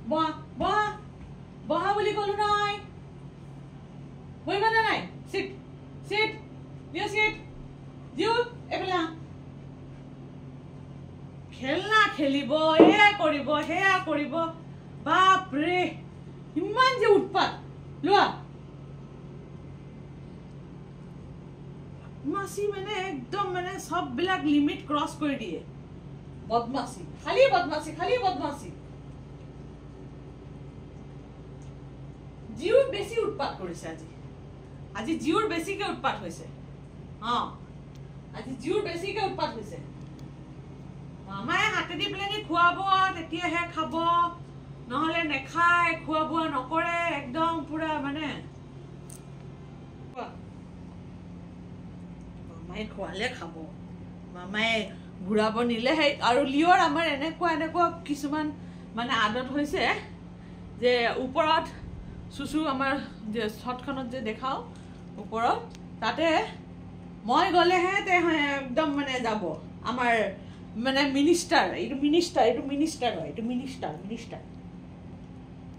বহা বহা বহা বুলি কলো নাই বহিবা নে নাই চিট চিট নিয়া চিট জিউ এফালে খেলনা খেলিব এয়া কৰিব সেয়া কৰিব বাপৰে ইমান যে উৎপাত লোৱা বদমাছি মানে একদম মানে সববিলাক লিমিট ক্ৰস কৰি দিয়ে বদমাছি খালি বদমাছি জিউ বেছি উৎপাত কৰিছে আজি জিউৰ বেছিকে উৎপাত হৈছে আজি জিউৰ বেছিকে উৎপাত হৈছে মামায়ে হাতে দি প্লেনি খুৱাব তেতিয়াহে খাব নহলে নেখায় খোৱা বোৱা নকৰে একদম পুৰা মানে মামায়ে খোৱালে খাব মামায়ে ঘূৰাব নিলেহে আৰু লিঅ'ৰ আমাৰ এনেকুৱা কিছুমান মানে আদত হৈছে যে ওপৰত সুসু আমাৰ যে শটখনত যে দেখাও ওপৰত তাতে মই গলেহে তে একদম মানে যাব আমাৰ মানে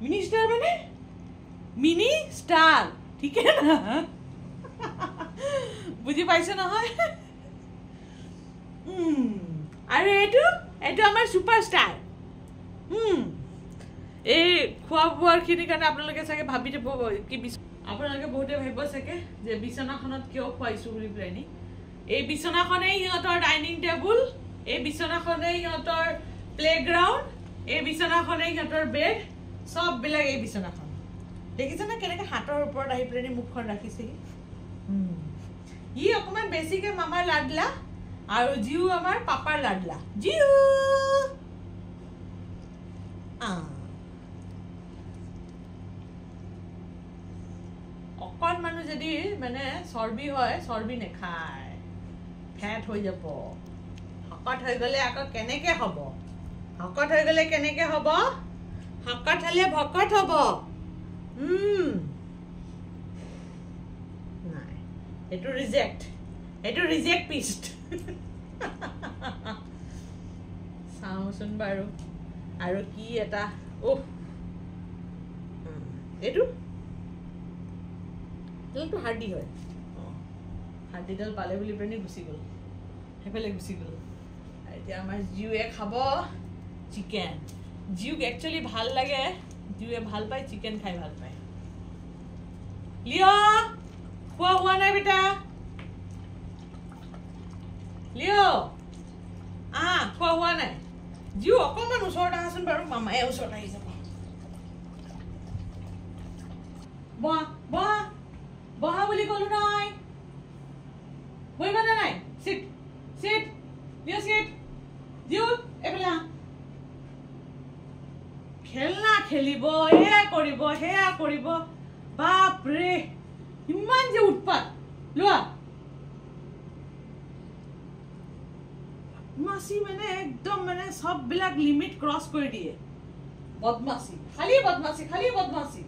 মিনিষ্টাৰ মানে মিনি ষ্টাৰ ঠিক আছে না বুজি পাইছে নহয় আৰু এইটো আমাৰ সুপাৰষ্টাৰ এই খোৱা বোৱাৰ খিনিৰ কাৰণে আপোনালোকে চাগে ভাবি দিব কি আপোনালোকে বহুতে ভাবিব চাগে যে বিছনাখনত কিয় খুৱাইছো বুলি প্লেনি এই বিছনাখনেই সিহঁতৰ ডাইনিং টেবুল এই বিছনাখনেই সিহঁতৰ প্লেগ্ৰাউণ্ড এই বিছনাখনেই সিহঁতৰ বেড সববিলাক এই বিছনাখন দেখিছে না কেনেকৈ হাতৰ ওপৰত আহি প্লেনি মুখখন ৰাখিছে ই অকমান বেছিকে মামাৰ লাডলা আৰু জিউ আমাৰ পাপাৰ লাডলা জিউ অকণ মানুহ যদি মানে চৰ্বি হয় চৰ্বি নেখায় ফেট হৈ যাব শকত হৈ গলে আকৌ কেনেকে হ'ব শকত হৈ গলে কেনেকে হ'ব শকত হলে ভকত হ'ব নাই এইটো ৰিজেক্ট পিষ্ট চাওঁচোন বাৰু আৰু কি এটা এইটো হাৰ্ডি হয় হাৰ্ডিডাল পালে বুলি পেনি গুচি গ'ল সেইফালে গুচি গ'ল এতিয়া আমাৰ জিউৱে খাব চিকেন জিউক একচুৱেলি ভাল লাগে জিউৱে ভাল পায় চিকেন খাই ভাল পায় লিঅ খোৱা হোৱা নাই বেটা লিঅ খোৱা হোৱা নাই জিউ অকণমান ওচৰত আহাচোন বাৰু মামায়ে ওচৰত আহি যাব বহা বুলি কলো নাই বহিবা নে নাই চিট চিট নিয়া চিট জিউ এফালে খেলনা খেলিব এয়া কৰিব সেয়া কৰিব বাপৰে ইমান যে উৎপাত লোৱা বদমাছি মানে একদম মানে সববিলাক লিমিট ক্ৰস কৰি দিয়ে বদমাছি খালি বদমাছি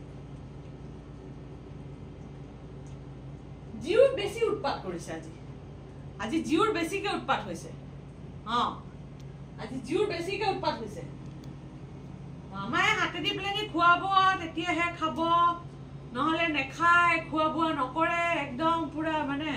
জিউ বেছি উৎপাত কৰিছে আজি জিউৰ বেছিকে উৎপাত হৈছে আজি জিউৰ বেছিকে উৎপাত হৈছে মামায়ে হাতে দি প্লেনি খুৱাব তেতিয়াহে খাব নহলে নেখায় খোৱা বোৱা নকৰে একদম পুৰা মানে